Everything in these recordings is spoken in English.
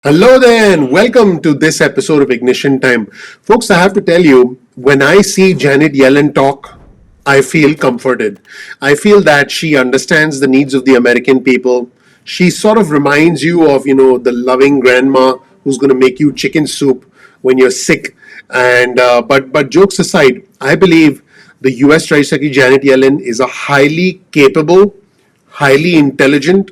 Hello there, and welcome to this episode of Ignition Time. Folks, I have to tell you, when I see Janet Yellen talk, I feel comforted. I feel that she understands the needs of the American people. She sort of reminds you of, the loving grandma who's going to make you chicken soup when you're sick. And but jokes aside, I believe the U.S. Treasury Secretary Janet Yellen is a highly capable, highly intelligent,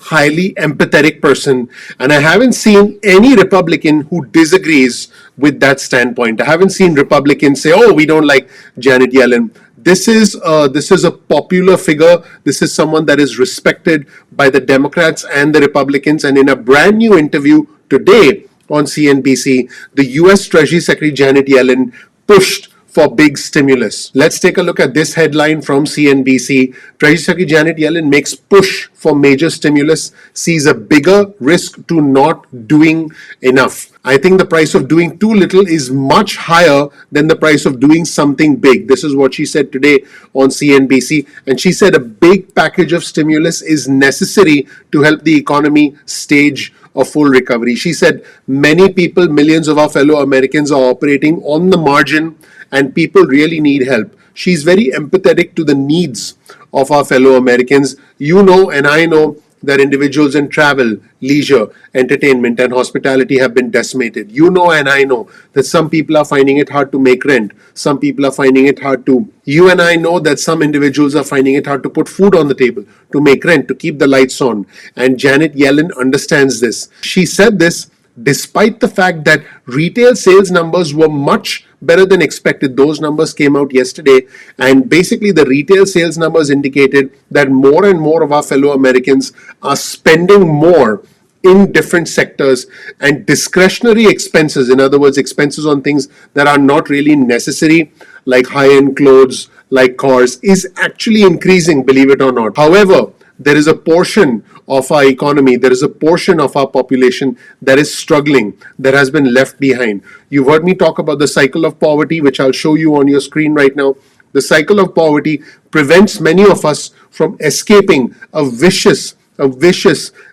highly empathetic person, and I haven't seen any Republican who disagrees with that standpoint. I haven't seen Republicans say, "Oh, we don't like Janet Yellen." This is a popular figure. This is someone that is respected by the Democrats and the Republicans. And in a brand new interview today on CNBC, the U.S. Treasury Secretary Janet Yellen pushed for big stimulus. Let's take a look at this headline from CNBC. Treasury Secretary Janet Yellen makes push for major stimulus, sees a bigger risk to not doing enough. I think the price of doing too little is much higher than the price of doing something big. This is what she said today on CNBC. And she said a big package of stimulus is necessary to help the economy stage a full recovery. She said many people, millions of our fellow Americans are operating on the margin and people really need help. She's very empathetic to the needs of our fellow Americans. You know, and I know that individuals in travel, leisure, entertainment, and hospitality have been decimated. You know, and I know that some people are finding it hard to make rent. Some people are finding it hard to. You and I know that some individuals are finding it hard to put food on the table, to make rent, to keep the lights on. And Janet Yellen understands this. She said this despite the fact that retail sales numbers were much better than expected. Those numbers came out yesterday, and basically the retail sales numbers indicated that more and more of our fellow Americans are spending more in different sectors, and discretionary expenses, in other words, expenses on things that are not really necessary, like high-end clothes, like cars, is actually increasing, believe it or not. However, there is a portion of our economy, there is a portion of our population that is struggling, that has been left behind. You've heard me talk about the cycle of poverty, which I'll show you on your screen right now. The cycle of poverty prevents many of us from escaping a vicious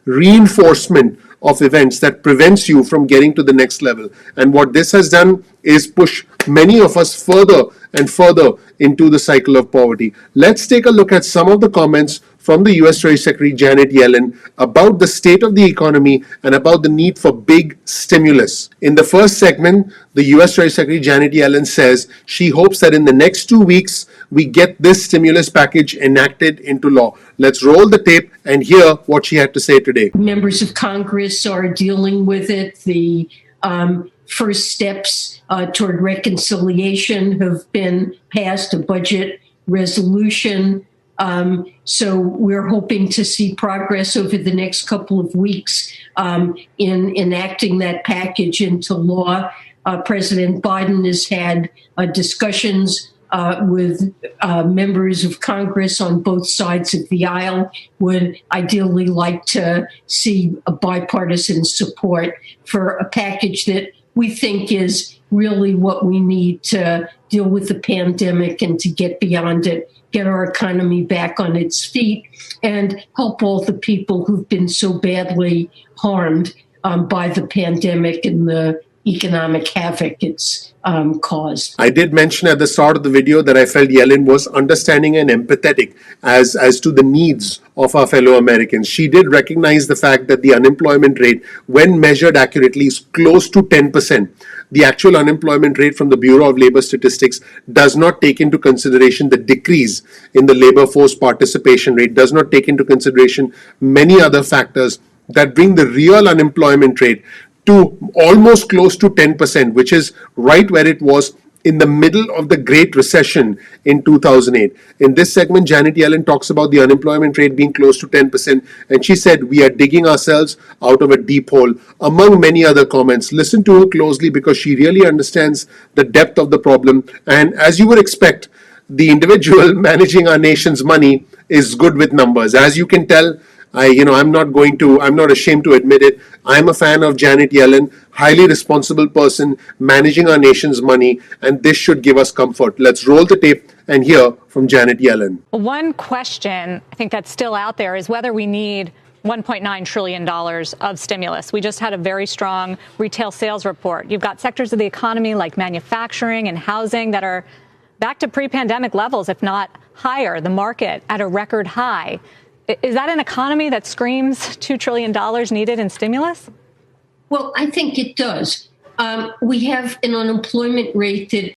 reinforcement of events that prevents you from getting to the next level. And what this has done is push many of us further and further into the cycle of poverty. Let's take a look at some of the comments from the US Treasury Secretary Janet Yellen about the state of the economy and about the need for big stimulus. In the first segment, the US Treasury Secretary Janet Yellen says she hopes that in the next 2 weeks we get this stimulus package enacted into law. Let's roll the tape and hear what she had to say today. Members of Congress are dealing with it. The first steps toward reconciliation have been passed, a budget resolution. So we're hoping to see progress over the next couple of weeks in enacting that package into law. President Biden has had discussions with members of Congress on both sides of the aisle, would ideally like to see a bipartisan support for a package that we think is really what we need to deal with the pandemic and to get beyond it, get our economy back on its feet, and help all the people who've been so badly harmed by the pandemic and the economic havoc it's caused. I did mention at the start of the video that I felt Yellen was understanding and empathetic as to the needs of our fellow Americans. She did recognize the fact that the unemployment rate, when measured accurately, is close to 10%. The actual unemployment rate from the Bureau of Labor Statistics does not take into consideration the decrease in the labor force participation rate, does not take into consideration many other factors that bring the real unemployment rate to almost close to 10%, which is right where it was in the middle of the Great Recession in 2008. In this segment, Janet Yellen talks about the unemployment rate being close to 10%, and she said, "We are digging ourselves out of a deep hole," among many other comments. Listen to her closely because she really understands the depth of the problem. And as you would expect, the individual managing our nation's money is good with numbers. As you can tell, I'm not ashamed to admit it. I'm a fan of Janet Yellen, highly responsible person managing our nation's money, and this should give us comfort. Let's roll the tape and hear from Janet Yellen. One question I think that's still out there is whether we need $1.9 trillion of stimulus. We just had a very strong retail sales report. You've got sectors of the economy like manufacturing and housing that are back to pre-pandemic levels, if not higher, the market at a record high. Is that an economy that screams $2 trillion needed in stimulus? Well, I think it does. We have an unemployment rate that,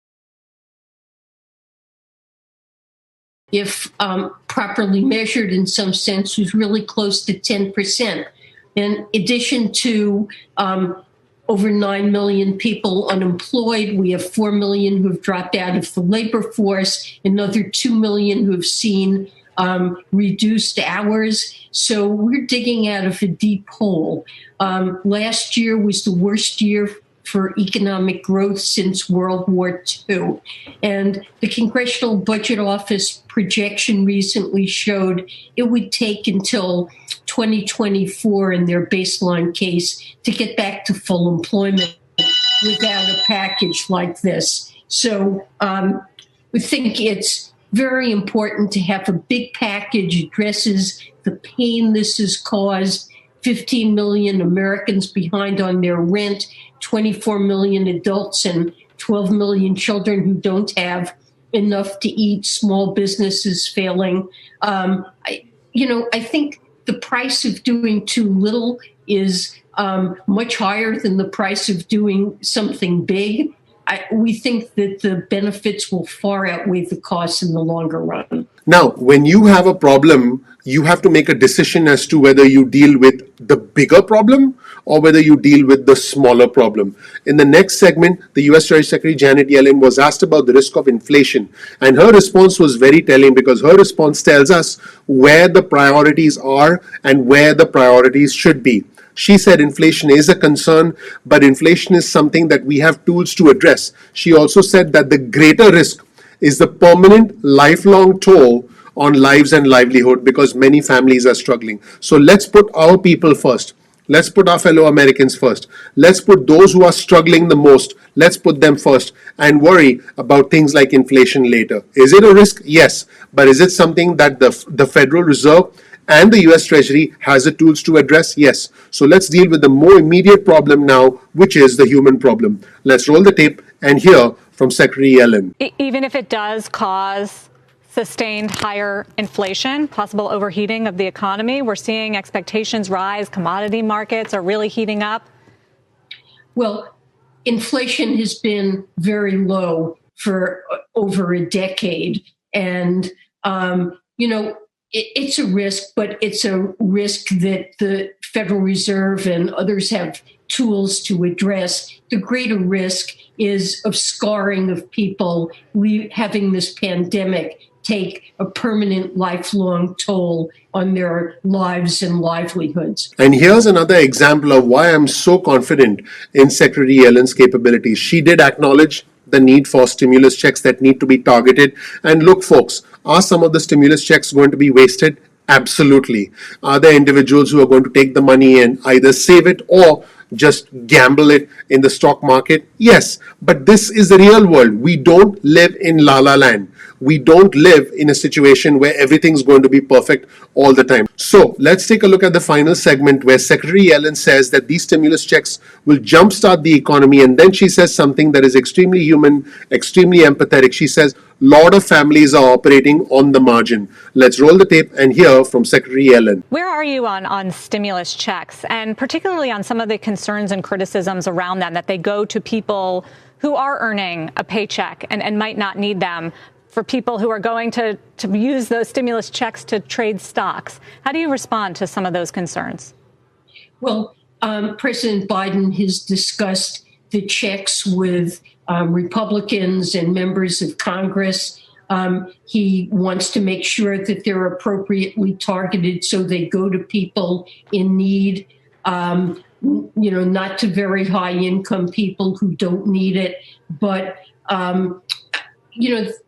if properly measured in some sense, was really close to 10%. In addition to over 9 million people unemployed, we have 4 million who have dropped out of the labor force, another 2 million who have seen reduced hours. So we're digging out of a deep hole. Last year was the worst year for economic growth since World War II. And the Congressional Budget Office projection recently showed it would take until 2024 in their baseline case to get back to full employment without a package like this. So we think it's very important to have a big package addresses the pain this has caused. 15 million Americans behind on their rent, 24 million adults and 12 million children who don't have enough to eat, small businesses failing. I think the price of doing too little is much higher than the price of doing something big. We think that the benefits will far outweigh the costs in the longer run. Now, when you have a problem, you have to make a decision as to whether you deal with the bigger problem or whether you deal with the smaller problem. In the next segment, the US Treasury Secretary Janet Yellen was asked about the risk of inflation, and her response was very telling, because her response tells us where the priorities are and where the priorities should be. She said inflation is a concern, but inflation is something that we have tools to address. She also said that the greater risk is the permanent, lifelong toll on lives and livelihood, because many families are struggling. So let's put our people first. Let's put our fellow Americans first. Let's put those who are struggling the most. Let's put them first and worry about things like inflation later. Is it a risk? Yes. But is it something that the Federal Reserve and the US Treasury has the tools to address? Yes. So let's deal with the more immediate problem now, which is the human problem. Let's roll the tape and hear from Secretary Yellen. Even if it does cause sustained higher inflation, possible overheating of the economy, we're seeing expectations rise, commodity markets are really heating up. Well, inflation has been very low for over a decade. And, it's a risk, but it's a risk that the Federal Reserve and others have tools to address. The greater risk is of scarring of people, having this pandemic take a permanent, lifelong toll on their lives and livelihoods. And here's another example of why I'm so confident in Secretary Yellen's capabilities. She did acknowledge the need for stimulus checks that need to be targeted. And look, folks, are some of the stimulus checks going to be wasted? Absolutely. Are there individuals who are going to take the money and either save it or just gamble it in the stock market? Yes, but this is the real world. We don't live in La La Land. We don't live in a situation where everything's going to be perfect all the time. So let's take a look at the final segment where Secretary Yellen says that these stimulus checks will jumpstart the economy, and then she says something that is extremely human, extremely empathetic. She says, lot of families are operating on the margin. Let's roll the tape and hear from Secretary Yellen. Where are you on stimulus checks, and particularly on some of the concerns and criticisms around them, that they go to people who are earning a paycheck and might not need them, for people who are going to use those stimulus checks to trade stocks? How do you respond to some of those concerns? Well, President Biden has discussed the checks with Republicans and members of Congress. He wants to make sure that they're appropriately targeted so they go to people in need, not to very high income people who don't need it. But,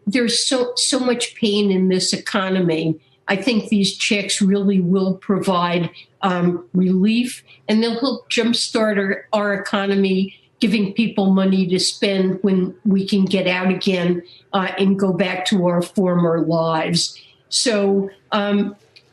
there's so much pain in this economy. I think these checks really will provide relief, and they'll help jumpstart our economy, giving people money to spend when we can get out again and go back to our former lives. So,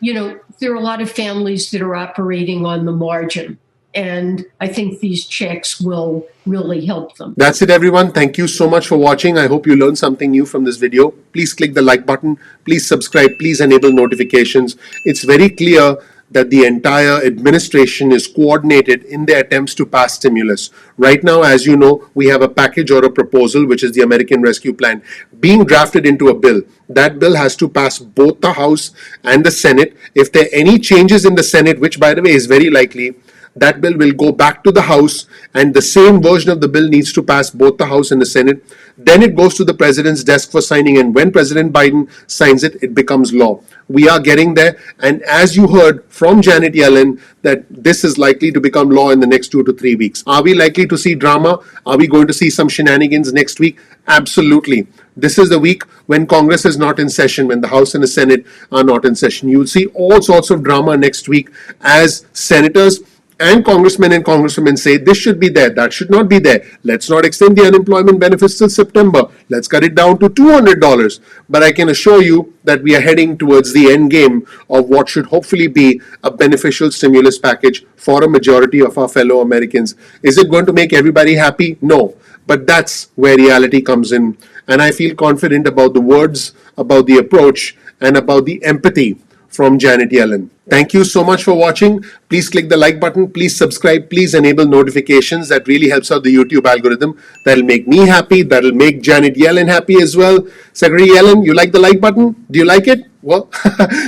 there are a lot of families that are operating on the margin. And I think these checks will really help them. That's it, everyone. Thank you so much for watching. I hope you learned something new from this video. Please click the like button. Please subscribe. Please enable notifications. It's very clear that the entire administration is coordinated in their attempts to pass stimulus. Right now, as you know, we have a package or a proposal, which is the American Rescue Plan, being drafted into a bill. That bill has to pass both the House and the Senate. If there are any changes in the Senate, which by the way is very likely, that bill will go back to the House, and the same version of the bill needs to pass both the House and the Senate. Then it goes to the president's desk for signing, and when President Biden signs it, it becomes law. We are getting there, and as you heard from Janet Yellen, that this is likely to become law in the next 2 to 3 weeks. Are we likely to see drama? Are we going to see some shenanigans next week? Absolutely. This is the week when Congress is not in session, when the House and the Senate are not in session. You'll see all sorts of drama next week as senators and congressmen and congresswomen say this should be there, that should not be there. Let's not extend the unemployment benefits till September. Let's cut it down to $200. But I can assure you that we are heading towards the end game of what should hopefully be a beneficial stimulus package for a majority of our fellow Americans. Is it going to make everybody happy? No. But that's where reality comes in. And I feel confident about the words, about the approach, and about the empathy from Janet Yellen. Thank you so much for watching. Please click the like button. Please subscribe. Please enable notifications. That really helps out the YouTube algorithm. That'll make me happy. That'll make Janet Yellen happy as well. Secretary Yellen, you like the like button? Do you like it? Well,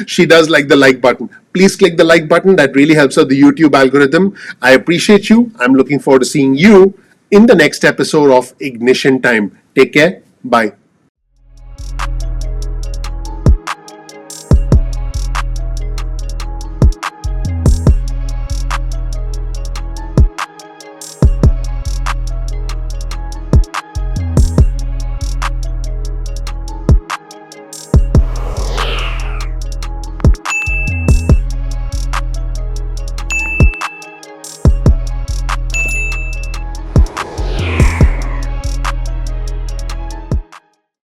she does like the like button. Please click the like button. That really helps out the YouTube algorithm. I appreciate you. I'm looking forward to seeing you in the next episode of Ignition Time. Take care. Bye.